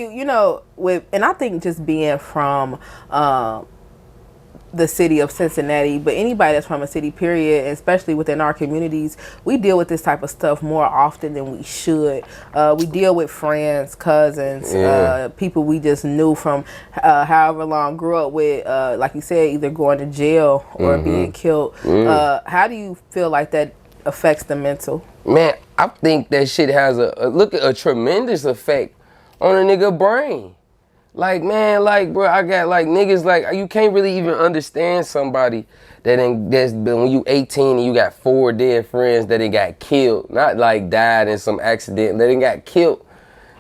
and I think just being from the city of Cincinnati, but anybody that's from a city period, especially within our communities, we deal with this type of stuff more often than we should. We deal with friends, cousins, people we just knew from however long, grew up with, like you said, either going to jail or being killed. How do you feel like that affects the mental? Man, I think that shit has a tremendous effect on a nigga brain. Like, man, like, bro, I got, like, niggas, like, you can't really even understand somebody that's been, when you 18 and you got 4 dead friends that got killed. Not, like, died in some accident. They got killed.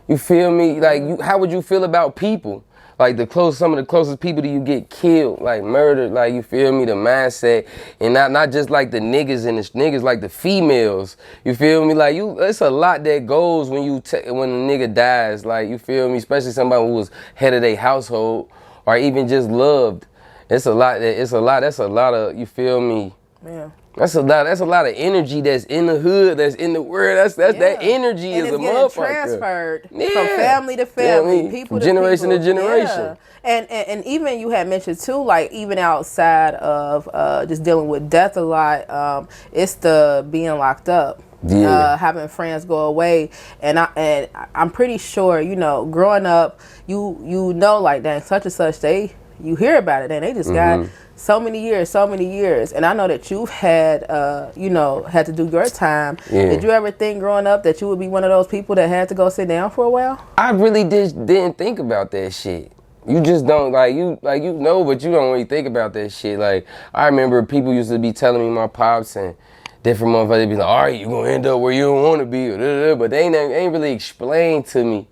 You feel me? Like, how would you feel about people? Like, some of the closest people to you get killed, like, murdered, like, you feel me? The mindset. And not just, like, the niggas and the niggas, like, the females. You feel me? Like, it's a lot that goes when when a nigga dies. Like, you feel me? Especially somebody who was head of their household or even just loved. That's a lot of, you feel me? Yeah. That's a lot of energy that's in the hood, that's in the world. That energy and is a motherfucker. Transferred from family to family, people to generation people. to generation. Yeah. And even you had mentioned too, like even outside of just dealing with death a lot, it's the being locked up. Having friends go away, and I'm pretty sure, growing up, you know, like, dang, such and such, you hear about it and they just got so many years. And I know that you've had, had to do your time. Yeah. Did you ever think growing up that you would be one of those people that had to go sit down for a while? I really didn't think about that shit. You just don't, but you don't really think about that shit. Like, I remember people used to be telling me, my pops and different motherfuckers, be like, all right, you're going to end up where you don't want to be, but they ain't really explained to me.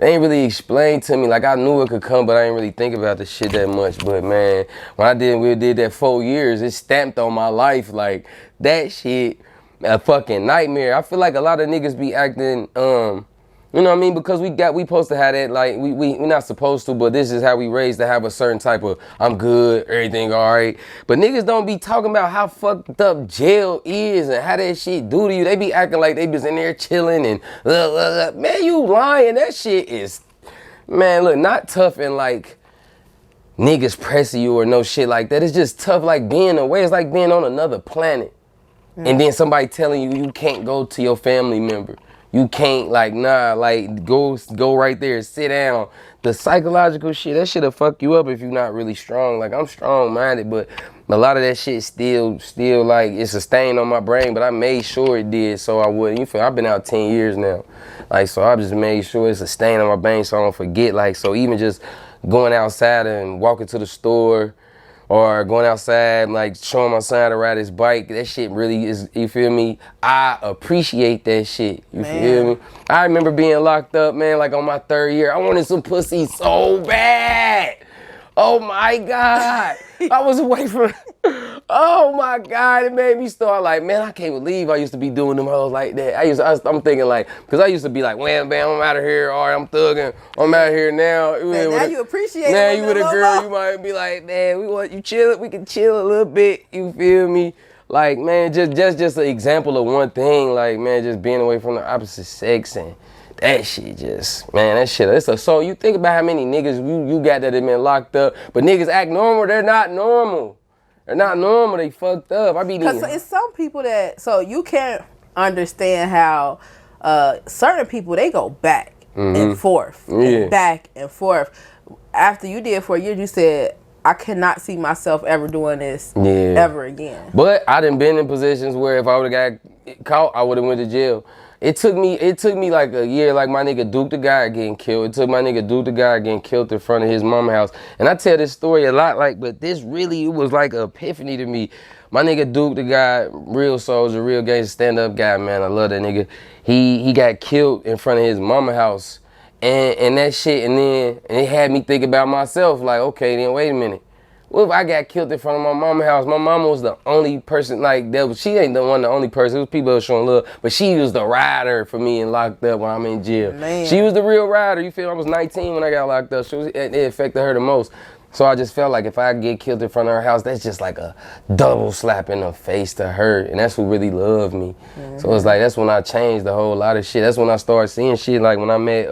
Like, I knew it could come, but I didn't really think about the shit that much. But, man, when we did that 4 years, it stamped on my life. Like, that shit, a fucking nightmare. I feel like a lot of niggas be acting, you know what I mean? Because we supposed to have that, like, we're not supposed to, but this is how we raised to have a certain type of, I'm good, everything all right. But niggas don't be talking about how fucked up jail is and how that shit do to you. They be acting like they was in there chilling and, man, you lying. That shit is, man, look, not tough and like niggas pressing you or no shit like that. It's just tough like being away. It's like being on another planet. And then somebody telling you can't go to your family member. You can't, like, nah, like, go right there, sit down. The psychological shit, that shit'll fuck you up if you're not really strong. Like, I'm strong-minded, but a lot of that shit still, like, it's a stain on my brain, but I made sure it did so I wouldn't. You feel, I've been out 10 years now. Like, so I just made sure it's a stain on my brain so I don't forget. Like, so even just going outside and walking to the store, or going outside, like, showing my son how to ride his bike, that shit really is, you feel me? I appreciate that shit, you feel me? I remember being locked up, man, like on my 3rd year. I wanted some pussy so bad. Oh my God. I was away from, oh my God, it made me start like, man, I can't believe I used to be doing them hoes like that. I'm thinking like, because I used to be like, wham, bam, I'm out of here, all right, I'm thugging, I'm out of here now. Man, now you appreciate it. Now you with a girl, you might be like, man, we can chill a little bit, you feel me? Like, man, just an example of one thing, like, man, just being away from the opposite sex and that shit just, man, that shit, so you think about how many niggas you got that have been locked up, but niggas act normal, they're not normal. They're not normal, they fucked up. Because it's some people that, so you can't understand how certain people, they go back and forth, and back and forth. After you did 4 years, you said, I cannot see myself ever doing this ever again. But I done been in positions where if I would've got caught, I would've went to jail. It took me like a year, like my nigga Duke the guy getting killed. It took my nigga Duke the guy getting killed in front of his mama house. And I tell this story a lot, like, but this really, it was like an epiphany to me. My nigga Duke the guy, real soldier, real gangster, stand-up guy, man. I love that nigga. He got killed in front of his mama house. And that shit, and it had me think about myself, like, okay, then wait a minute. What if I got killed in front of my mama's house? My mama was the only person, like, she ain't the only person. It was people that was showing love, but she was the rider for me and locked up when I'm in jail. Man. She was the real rider. You feel? I was 19 when I got locked up. It affected her the most. So I just felt like if I get killed in front of her house, that's just like a double slap in the face to her. And that's who really loved me. So it's like, that's when I changed a whole lot of shit. That's when I started seeing shit. Like when I met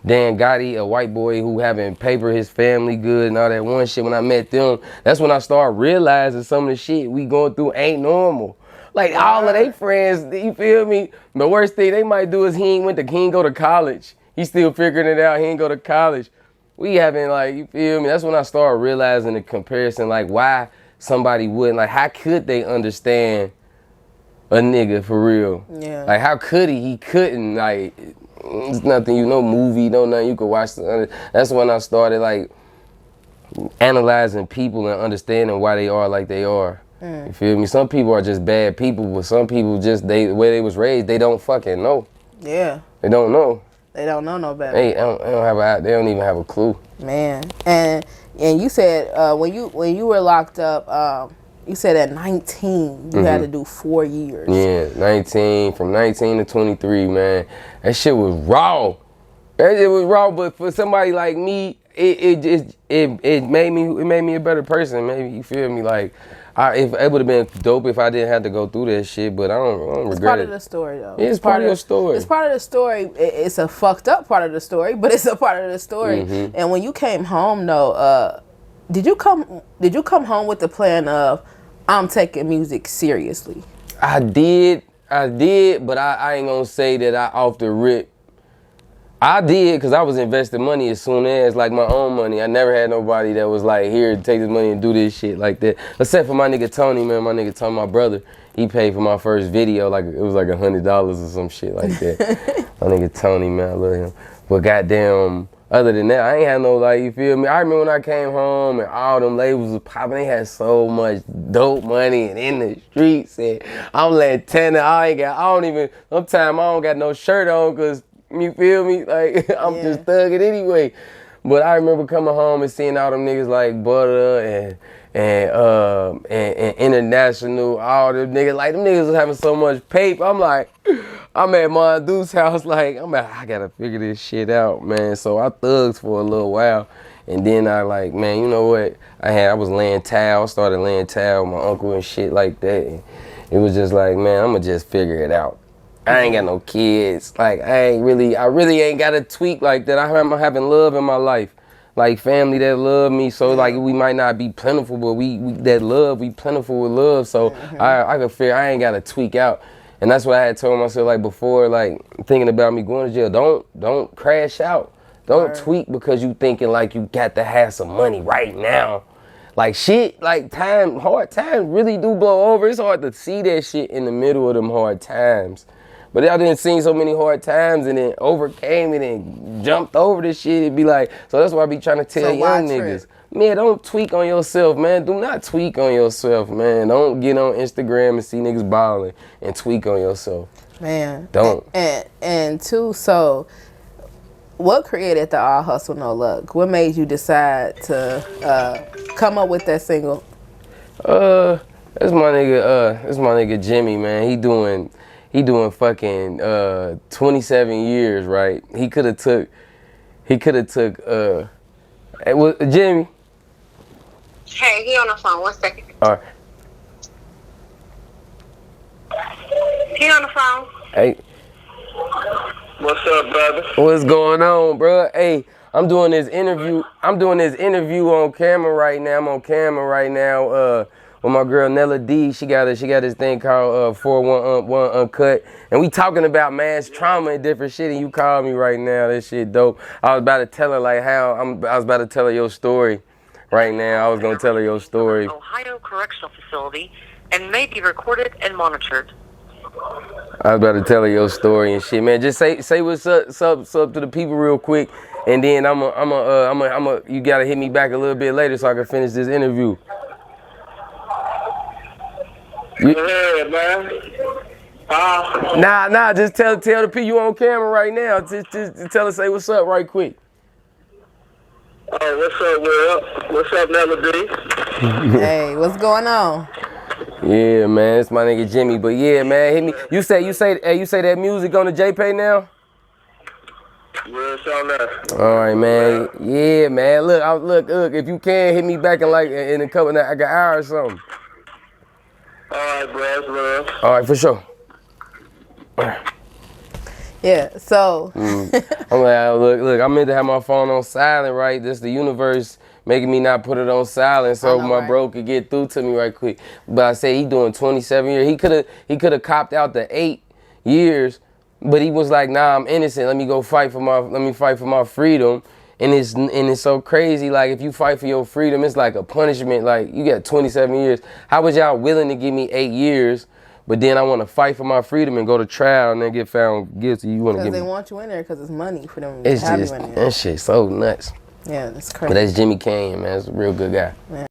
Dan Gotti, a white boy who having paper his family good and all that one shit. When I met them, that's when I started realizing some of the shit we going through ain't normal. Like all of they friends, you feel me? The worst thing they might do is he ain't go to college. He still figuring it out. He ain't go to college. We having like, you feel me? That's when I started realizing the comparison, like why somebody wouldn't, like how could they understand a nigga for real? Yeah. Like how could he? He couldn't. Like it's nothing, no movie, no nothing you could watch. That's when I started like analyzing people and understanding why they are like they are. You feel me? Some people are just bad people, but some people just, the way they was raised, they don't fucking know. Yeah. They don't know. They don't know no better. They don't even have a clue. Man, and you said when you were locked up, you said at 19 you had to do 4 years. Yeah, 19, from 19 to 23, man. That shit was raw. It was raw, but for somebody like me, it made me a better person. Maybe, you feel me? Like, it would have been dope if I didn't have to go through that shit, but I don't regret it. It's part of the story, though. Yeah, it's part of your story. It's part of the story. It's a fucked up part of the story, but it's a part of the story. And when you came home, though, did you come home with the plan of, I'm taking music seriously? I did, but I ain't gonna say that I off the rip. I did, because I was investing money as soon as, like, my own money. I never had nobody that was like, here, take this money and do this shit like that. Except for my nigga Tony, man. My nigga Tony, my brother, he paid for my first video. Like, it was like $100 or some shit like that. My nigga Tony, man, I love him. But goddamn, other than that, I ain't had no, like, you feel me? I remember when I came home and all them labels was popping. They had so much dope money and in the streets. And I'm Lantana. Sometimes I don't got no shirt on because, you feel me? Like, I'm just thugging anyway. But I remember coming home and seeing all them niggas like Butter and International, all them niggas. Like, them niggas was having so much paper. I'm like, I'm at Mondu's house, like, I gotta figure this shit out, man. So I thugs for a little while. And then I like, man, you know what? I was laying towel, started laying towel with my uncle and shit like that. And it was just like, man, I'ma just figure it out. I ain't got no kids. Like, I really ain't got a tweak like that. I'm having love in my life. Like, family that love me. So, like, we might not be plentiful, but we plentiful with love. So, I could figure I ain't got to tweak out. And that's what I had told myself, like, before, like, thinking about me going to jail. Don't crash out. Don't tweak because you thinking, like, you got to have some money right now. Like, shit, like, hard times really do blow over. It's hard to see that shit in the middle of them hard times. But y'all didn't see so many hard times and then overcame it and jumped over this shit. It'd be like, so that's why I be trying to tell young niggas, man, don't tweak on yourself, man. Do not tweak on yourself, man. Don't get on Instagram and see niggas balling and tweak on yourself. Man. Don't. And two, so what created the All Hustle No Luck? What made you decide to come up with that single? That's my nigga Jimmy, man. He doing fucking 27 years, right? He could have took Jimmy. Hey, he on the phone. 1 second. All right. He on the phone. Hey. What's up, brother? What's going on, bro? Hey, I'm doing this interview on camera right now. I'm on camera right now. With my girl Nella D, she got this thing called 411 Uncut, and we talking about mass trauma and different shit. And you called me right now. That shit dope. I was about to tell her I was about to tell her your story. Right now, I was gonna tell her your story. Ohio Correctional Facility, and may be recorded and monitored. I was about to tell her your story and shit, man. Just say what's up to the people real quick, and then you gotta hit me back a little bit later so I can finish this interview. Yeah, man. Nah, just tell the people you on camera right now. Just tell her, say what's up right quick. Oh, what's up, Will? What's up, Melody? Hey, what's going on? Yeah, man, it's my nigga Jimmy. But yeah, man, hit me. You say that music on the JPay now? Yeah, it's on there. All right, man. Yeah, man. Look. If you can, hit me back in a couple, like an hour or something. All right, bro. It's love. All right, for sure. Yeah, so. I'm like, look, I meant to have my phone on silent, right? This the universe making me not put it on silent so know, my right? bro could get through to me right quick. But I say he doing 27 years. He could have copped out the 8 years, but he was like, nah, I'm innocent. Let me fight for my freedom. And it's so crazy. Like, if you fight for your freedom, it's like a punishment. Like, you got 27 years. How was y'all willing to give me 8 years? But then I want to fight for my freedom and go to trial and then get found guilty. You want to Because get they me? want you in there because it's money for them to It's have just you in there. that shit so nuts. Yeah, that's But crazy. that's Jimmy Kane, man. That's a real good guy. Yeah.